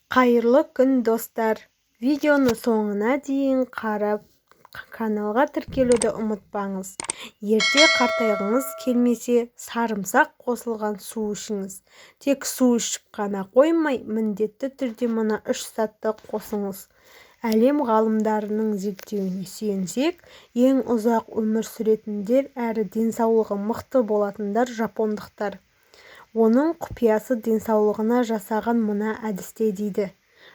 Қайырлы күн достар. Видеоны соңына дейін қарап каналға тіркелуді ұмытпаңыз. Ерте қартайғыңыз келмесе, сарымсақ қосылған су ішіңіз. Тек су ішіп қана қоймай, міндетті түрде мына 3 затты қосыңыз. Әлем ғалымдарының зерттеуіне сүйенсек, ең ұзақ өмір сүретіндер әрі денсаулығы мықты болатындар жапондықтар. Оның құпиясы денсаулығына жасаған мына әдісте дейді.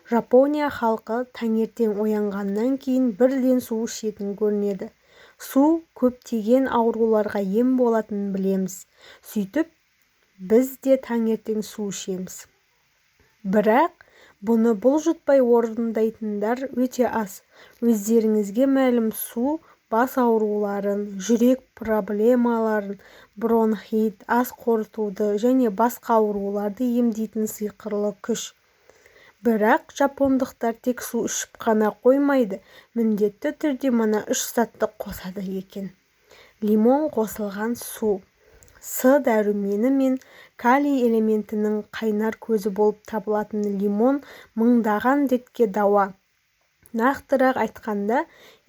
Жапония халқы таңертең оянғаннан кейін бірден су ішетін көрінеді. Су көптеген ауруларға ем болатынын білеміз. Сөйтіп, біз де таңертең су ішеміз. Бірақ бұны бұлжытпай орындайтындар өте аз. Өздеріңізге мәлім, су бас ауруларын, жүрек проблемаларын, бронхит, ас қорытуды және басқа ауруларды емдейтін сиқырлы күш. Бірақ жапондықтар тек су ішіп қана қоймайды, міндетті түрде мына 3 затты қосады екен. Лимон қосылған су. С дәрумені мен калий элементінің қайнар көзі болып табылатын лимон мыңдаған дертке дауа. Нақтырақ айтқанда,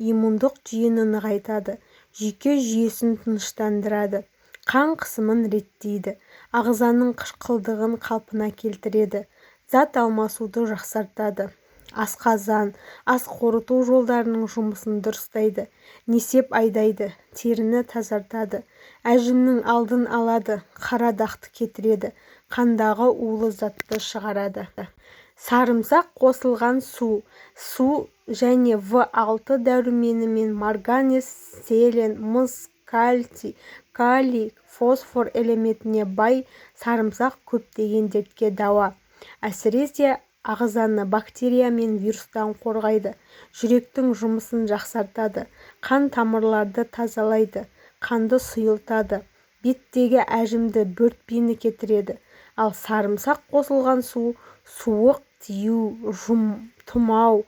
иммундық жүйені нығайтады, жүйке жүйесін тыныштандырады, қан қысымын реттейді, ағзаның қышқылдығын қалпына келтіреді, зат алмасуды жақсартады, асқазан, ас қорыту жолдарының жұмысын дұрыстайды, несеп айдайды, теріні тазартады, әжімнің алдын алады, қара дақты кетіреді, қандағы улы затты шығарады. Сарымсақ қосылған су. Су және В6 дәрумені мен марганец, селен, мыс, кальций, калий, фосфор элементіне бай сарымсақ көптеген дертке дауа. Әсіресе ағзаны бактерия мен вирустан қорғайды, жүректің жұмысын жақсартады, қан тамырларды тазалайды, қанды сұйылтады, беттегі әжімді бөртпені кетіреді. Ал сарымсақ қосылған су суық тию, тұмау,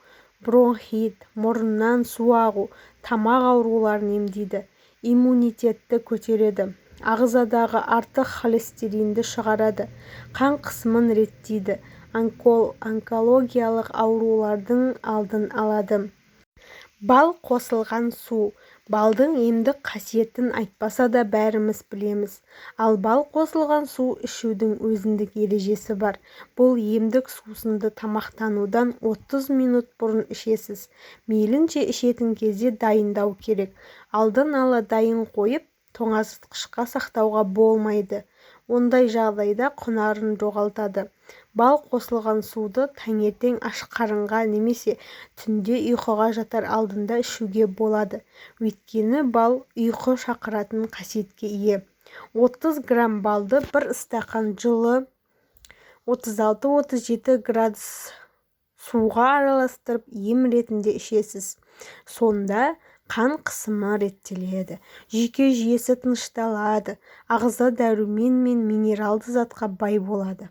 бронхит, мұрыннан су ағу, тамақ ауруларын емдейді, иммунитетті көтереді, ағзадағы артық холестеринді шығарады, қан қысымын реттейді, онкологиялық аурулардың алдын алады. Бал қосылған су. Балдың емдік қасиетін айтпаса да бәріміз білеміз. Ал бал қосылған су ішудің өзіндік ережесі бар. Бұл емдік сусынды тамақтанудан 30 минут бұрын ішесіз. Мейлінше ішетін кезде дайындау керек. Алдын ала дайын қойып, тоңазытқышқа сақтауға болмайды. Ондай жағдайда құнарын жоғалтады. Бал қосылған суды таңертең аш қарынға немесе түнде ұйқыға жатар алдында ішуге болады. Өйткені бал ұйқы шақыратын қасиетке ие. 30 грамм балды бір стақан жылы 36-37 градус суға араластырып ем ретінде ішесіз. Сонда қан қысымы реттеледі, жүйке жүйесі тынышталады, ағза дәрумен мен минералды затқа бай болады.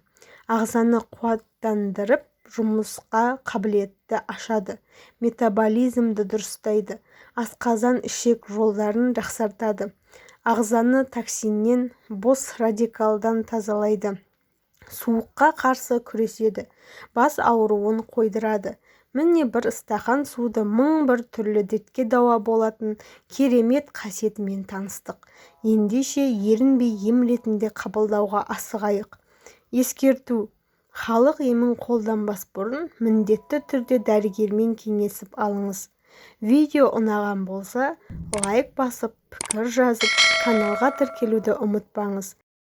Ағзаны қуаттандырып, жұмысқа қабілетті ашады, метаболизмді дұрыстайды, асқазан ішек жолдарын жақсартады, ағзаны токсиннен, бос радикалдан тазалайды, суыққа қарсы күреседі, бас ауруын қойдырады. Міне бір стақан суды 1001 түрлі дертке дауа болатын керемет қасиетімен таныстық. Ендеше ерінбей ем ретінде қабылдауға асығайық. Ескерту: халық емін қолданбас бұрын міндетті түрде дәрігермен кеңесіп алыңыз. Видео ұнаған болса, лайк басып, пікір жазып, каналға тіркелуді ұмытпаңыз.